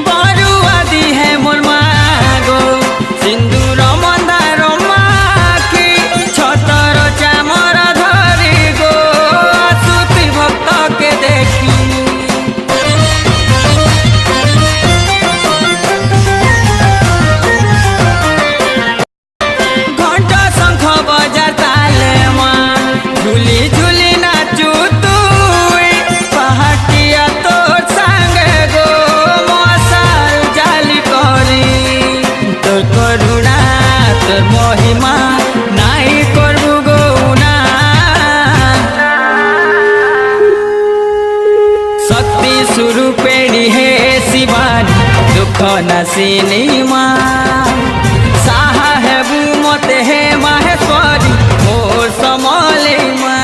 बरुआ दी है मोर मागो सिंदूर मंदार माखी छतर चामर धरी गो आसुति भक्त के देखी। घंटा शंख बजा ताले माँ झूली झूली नाचू तुई पहाटिया तोर संगे गो मसाल जाली करी तोर करुणा तोर महिमा नाई करबू गौना। शक्ति स्वरूपेणी हे शिवानी दुख नाशिनी माँ साहा हेबू मते हे माहेश्वरी मोर समले माँ।